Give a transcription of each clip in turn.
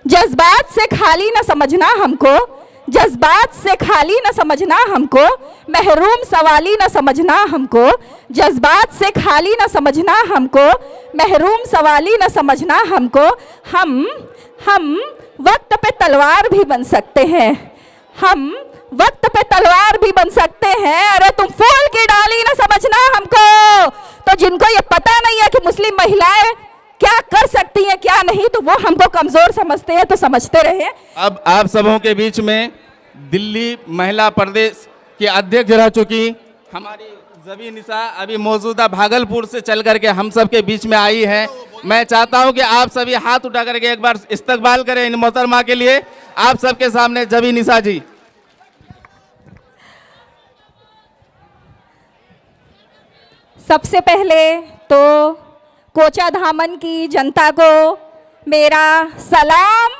जज्बात से खाली न समझना हमको, जज्बात से खाली न समझना हमको, महरूम सवाली न समझना हमको, जज्बात से खाली न समझना हमको, महरूम सवाली न समझना हमको। हम वक्त पे तलवार भी बन सकते हैं, हम वक्त पे तलवार भी बन सकते हैं। अरे तुम फूल की डाली न समझना हमको। तो जिनको ये पता नहीं है कि मुस्लिम महिलाएं क्या कर सकती हैं क्या नहीं, तो वो हमको कमजोर समझते हैं, तो समझते रहे। अब आप सबों के बीच में दिल्ली महिला प्रदेश की अध्यक्ष रह चुकी हमारी ज़बी निसा अभी मौजूदा भागलपुर से चल करके हम सब के बीच में आई है। मैं चाहता हूं कि आप सभी हाथ उठा करके एक बार इस्तकबाल करें इन मोहतरमा के लिए। आप सबके सामने ज़बी निसा जी। सबसे पहले तो कोचा धामन की जनता को मेरा सलाम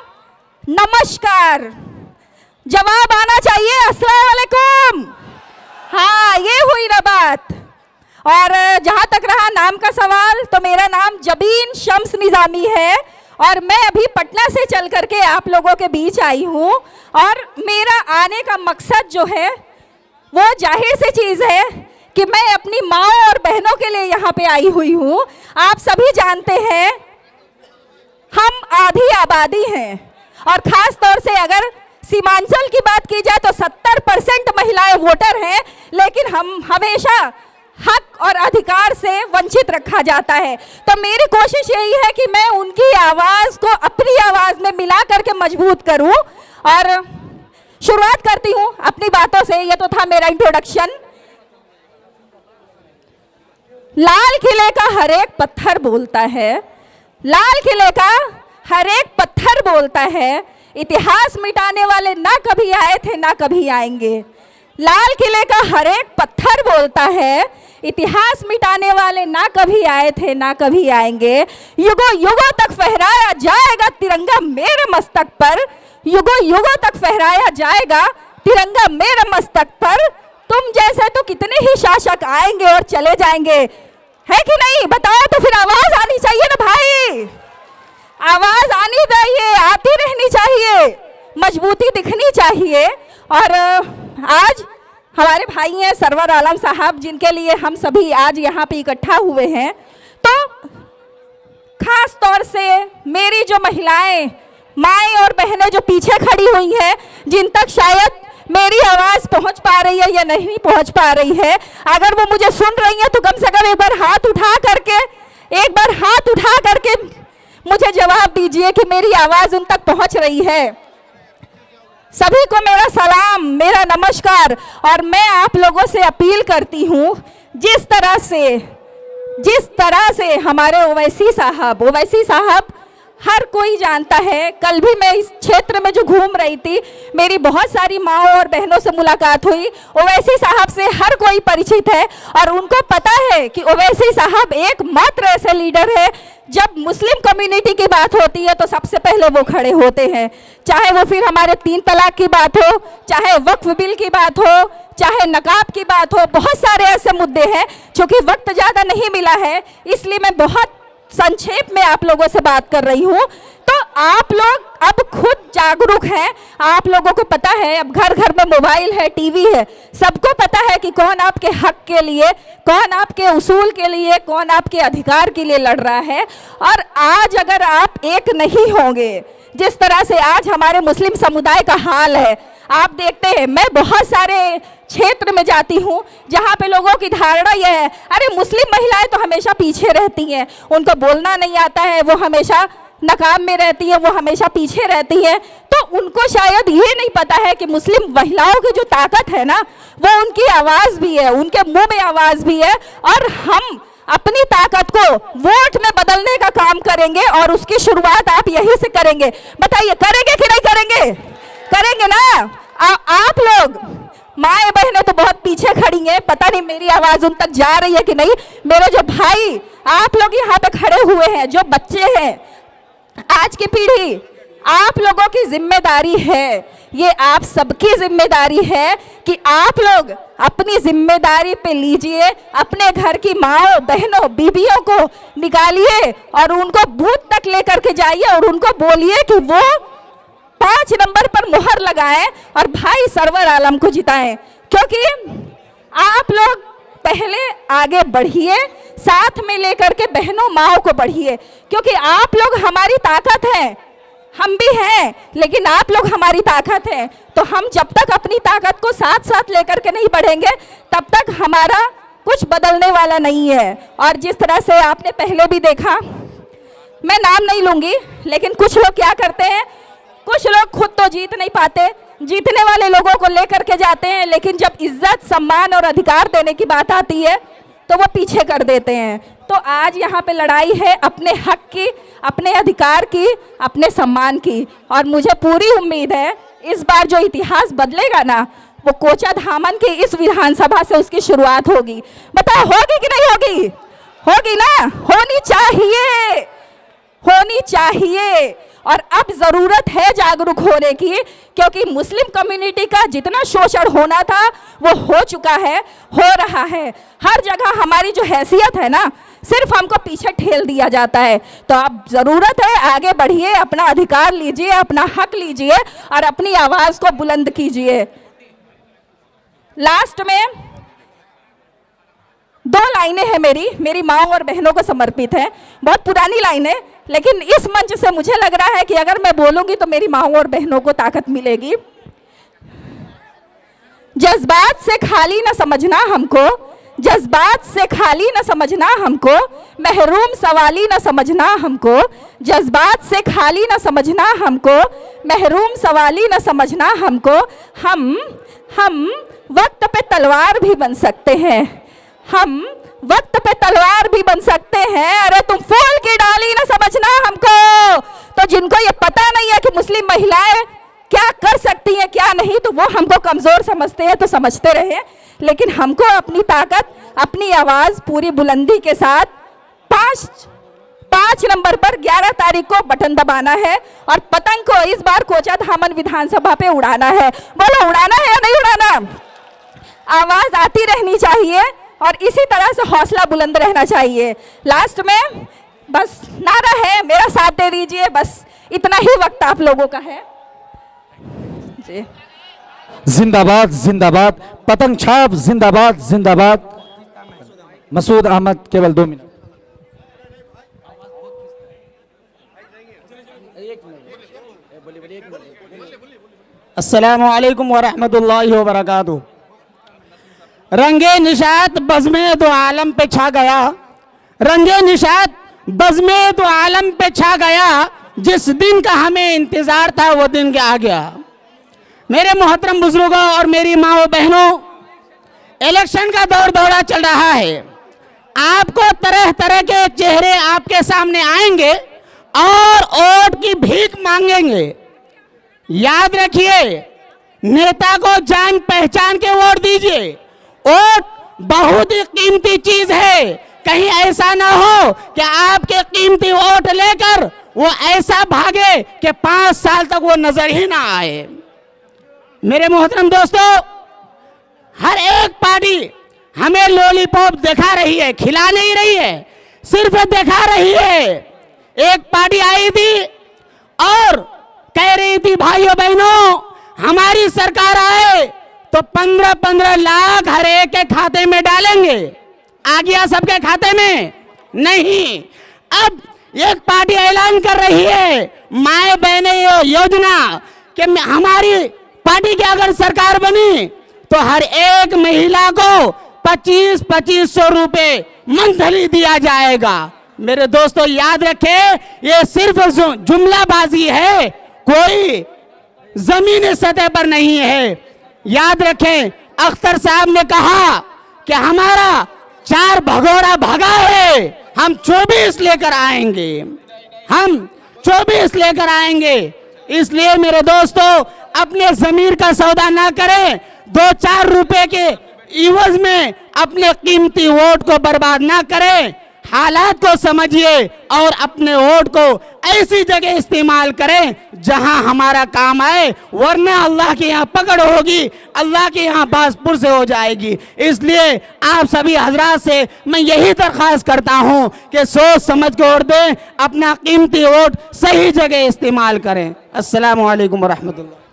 नमस्कार। जवाब आना चाहिए अस्सलाम वालेकुम। हाँ, ये हुई ना बात। और जहाँ तक रहा नाम का सवाल, तो मेरा नाम जबीन शम्स निज़ामी है और मैं अभी पटना से चल करके आप लोगों के बीच आई हूँ। और मेरा आने का मकसद जो है वो जाहिर सी चीज़ है कि मैं अपनी माँ और बहनों के लिए यहाँ पे आई हुई हूँ। आप सभी जानते हैं हम आधी आबादी हैं और ख़ास तौर से अगर सीमांचल की बात की जाए तो 70% महिलाएं वोटर हैं, लेकिन हम हमेशा हक और अधिकार से वंचित रखा जाता है। तो मेरी कोशिश यही है कि मैं उनकी आवाज़ को अपनी आवाज़ में मिला करके मजबूत करूं। और शुरुआत करती हूं अपनी बातों से। ये तो था मेरा इंट्रोडक्शन। लाल किले का हर एक पत्थर बोलता है, लाल किले का हर एक पत्थर बोलता है, इतिहास मिटाने वाले ना कभी आए थे ना कभी आएंगे। लाल किले का हर एक पत्थर बोलता है, इतिहास मिटाने वाले ना कभी आए थे ना कभी आएंगे। युगों युगों तक फहराया जाएगा तिरंगा मेरे मस्तक पर, युगों युगों तक फहराया जाएगा तिरंगा मेरे मस्तक पर। तुम जैसे तो कितने ही शासक आएंगे और चले जाएंगे, है कि नहीं? बताओ तो फिर आवाज आनी चाहिए ना भाई, आवाज आनी चाहिए, आती रहनी चाहिए, मजबूती दिखनी चाहिए। और आज हमारे भाई हैं सरवर आलम साहब, जिनके लिए हम सभी आज यहाँ पे इकट्ठा हुए हैं। तो खास तौर से मेरी जो महिलाएं, माएँ और बहनें जो पीछे खड़ी हुई हैं, जिन तक शायद मेरी आवाज़ पहुंच पा रही है या नहीं पहुंच पा रही है, अगर वो मुझे सुन रही हैं तो कम से कम एक बार हाथ उठा करके मुझे जवाब दीजिए कि मेरी आवाज़ उन तक पहुंच रही है। सभी को मेरा सलाम, मेरा नमस्कार। और मैं आप लोगों से अपील करती हूँ, जिस तरह से हमारे ओवैसी साहब हर कोई जानता है। कल भी मैं इस क्षेत्र में जो घूम रही थी, मेरी बहुत सारी माँओं और बहनों से मुलाकात हुई। ओवैसी साहब से हर कोई परिचित है और उनको पता है कि ओवैसी साहब एकमात्र ऐसे लीडर है, जब मुस्लिम कम्युनिटी की बात होती है तो सबसे पहले वो खड़े होते हैं। चाहे वो फिर हमारे 3 तलाक की बात हो, चाहे वक्फ बिल की बात हो, चाहे नकाब की बात हो, बहुत सारे ऐसे मुद्दे हैं। चूँकि वक्त ज़्यादा नहीं मिला है, इसलिए मैं बहुत संक्षेप में आप लोगों से बात कर रही हूँ। तो आप लोग अब खुद जागरूक हैं, आप लोगों को पता है, अब घर घर में मोबाइल है, टीवी है, सबको पता है कि कौन आपके हक के लिए, कौन आपके उसूल के लिए, कौन आपके अधिकार के लिए लड़ रहा है। और आज अगर आप एक नहीं होंगे, जिस तरह से आज हमारे मुस्लिम समुदाय का हाल है, आप देखते हैं, मैं बहुत सारे क्षेत्र में जाती हूँ जहाँ पे लोगों की धारणा यह है, अरे मुस्लिम महिलाएं तो हमेशा पीछे रहती हैं, उनको बोलना नहीं आता है, वो हमेशा नकाब में रहती है, वो हमेशा पीछे रहती है। तो उनको शायद ये नहीं पता है कि मुस्लिम महिलाओं की जो ताकत है ना, वो उनकी आवाज़ भी है, उनके मुंह में आवाज़ भी है। और हम अपनी ताकत को वोट में बदलने का काम करेंगे और उसकी शुरुआत आप यहीं से करेंगे। बताइए, करेंगे कि नहीं करेंगे? करेंगे ना? आप लोग माएँ बहनें तो बहुत पीछे खड़ी हैं, पता नहीं मेरी आवाज़ उन तक जा रही है कि नहीं। मेरे जो भाई आप लोग यहाँ पे खड़े हुए हैं, जो बच्चे हैं, आज की पीढ़ी, आप लोगों की जिम्मेदारी है, ये आप सबकी जिम्मेदारी है कि आप लोग अपनी जिम्मेदारी पे लीजिए, अपने घर की माँओं बहनों बीबियों को निकालिए और उनको बूथ तक लेकर के जाइए और उनको बोलिए कि वो 5 नंबर पर मुहर लगाएं और भाई सरवर आलम को जिताएं, क्योंकि आप लोग पहले आगे बढ़िए, साथ में लेकर के बहनों माओ को बढ़िए, क्योंकि आप लोग हमारी ताकत हैं। हम भी हैं, लेकिन आप लोग हमारी ताकत हैं। तो हम जब तक अपनी ताकत को साथ साथ लेकर के नहीं बढ़ेंगे, तब तक हमारा कुछ बदलने वाला नहीं है। और जिस तरह से आपने पहले भी देखा, मैं नाम नहीं लूंगी, लेकिन कुछ लोग क्या करते हैं, कुछ लोग खुद तो जीत नहीं पाते, जीतने वाले लोगों को लेकर के जाते हैं, लेकिन जब इज्जत, सम्मान और अधिकार देने की बात आती है तो वो पीछे कर देते हैं। तो आज यहाँ पे लड़ाई है अपने हक की, अपने अधिकार की, अपने सम्मान की। और मुझे पूरी उम्मीद है इस बार जो इतिहास बदलेगा ना, वो कोचाधामन की इस विधानसभा से उसकी शुरुआत होगी। बताओ होगी कि नहीं होगी? होगी ना? होनी चाहिए, होनी चाहिए। और अब जरूरत है जागरूक होने की, क्योंकि मुस्लिम कम्युनिटी का जितना शोषण होना था वो हो चुका है, हो रहा है। हर जगह हमारी जो हैसियत है ना, सिर्फ हमको पीछे ठेल दिया जाता है। तो अब जरूरत है आगे बढ़िए, अपना अधिकार लीजिए, अपना हक लीजिए और अपनी आवाज को बुलंद कीजिए। लास्ट में 2 लाइनें हैं मेरी माओ और बहनों को समर्पित है। बहुत पुरानी लाइन है, लेकिन इस मंच से मुझे लग रहा है कि अगर मैं बोलूंगी तो मेरी माओ और बहनों को ताकत मिलेगी। जज्बात से खाली न समझना हमको, जज्बात से खाली न समझना हमको, महरूम सवाली न समझना हमको, जज्बात से खाली न समझना हमको, महरूम सवाली न समझना हमको। हम वक्त पे तलवार भी बन सकते हैं, हम वक्त पे तलवार भी बन सकते हैं। अरे तुम फूल की डाली ना समझना हमको। तो जिनको ये पता नहीं है कि मुस्लिम महिलाएं क्या कर सकती हैं क्या नहीं, तो वो हमको कमजोर समझते हैं, तो समझते रहे। लेकिन हमको अपनी ताकत, अपनी आवाज पूरी बुलंदी के साथ 5 नंबर पर 11 तारीख को बटन दबाना है और पतंग को इस बार कोचाधामन विधानसभा पे उड़ाना है। बोलो उड़ाना है या नहीं उड़ाना? आवाज आती रहनी चाहिए और इसी तरह से हौसला बुलंद रहना चाहिए। लास्ट में बस नारा है, मेरा साथ दे दीजिए, बस इतना ही वक्त आप लोगों का है जी। जिंदाबाद जिंदाबाद, पतंग छाप जिंदाबाद जिंदाबाद। मसूद अहमद, केवल 2 मिनट। अस्सलामु अलैकुम वरहमतुल्लाहि वबरकातुहू। रंगे निशात बज़्मे दो आलम पे छा गया, रंगे निशात बज़्मे दो आलम पे छा गया। जिस दिन का हमें इंतजार था वो दिन के आ गया। मेरे मोहतरम बुजुर्गों और मेरी माओ बहनों, इलेक्शन का दौर दौरा चल रहा है। आपको तरह तरह के चेहरे आपके सामने आएंगे और वोट की भीख मांगेंगे। याद रखिए, नेता को जान पहचान के वोट दीजिए। वोट बहुत ही कीमती चीज है। कहीं ऐसा ना हो कि आपके कीमती वोट लेकर वो ऐसा भागे कि 5 साल तक वो नजर ही ना आए। मेरे मोहतरम दोस्तों, हर एक पार्टी हमें लॉलीपॉप दिखा रही है, खिला नहीं रही है, सिर्फ दिखा रही है। एक पार्टी आई थी और कह रही थी भाइयों बहनों, हमारी सरकार आए तो 15-15 लाख हर एक के खाते में डालेंगे। आ गया सबके खाते में? नहीं। अब एक पार्टी ऐलान कर रही है माए बहने योजना कि हमारी पार्टी की अगर सरकार बनी तो हर एक महिला को 2500 रुपए मंथली दिया जाएगा। मेरे दोस्तों याद रखें, ये सिर्फ जुमलाबाजी है, कोई जमीनी सतह पर नहीं है। याद रखें, अख्तर साहब ने कहा कि हमारा 4 भगोड़ा भगा है, हम 24 लेकर आएंगे, हम 24 लेकर आएंगे। इसलिए मेरे दोस्तों, अपने जमीर का सौदा ना करें, 2-4 रुपए के इवज में अपने कीमती वोट को बर्बाद ना करें। हालात को समझिए और अपने वोट को ऐसी जगह इस्तेमाल करें जहां हमारा काम आए, वरना अल्लाह के यहाँ पकड़ होगी, अल्लाह के यहाँ बासपुर से हो जाएगी। इसलिए आप सभी हजरात से मैं यही दरख्वास्त करता हूं कि सोच समझ के वोट दें, अपना कीमती वोट सही जगह इस्तेमाल करें। अस्सलामु अलैकुम व रहमतुल्लाह।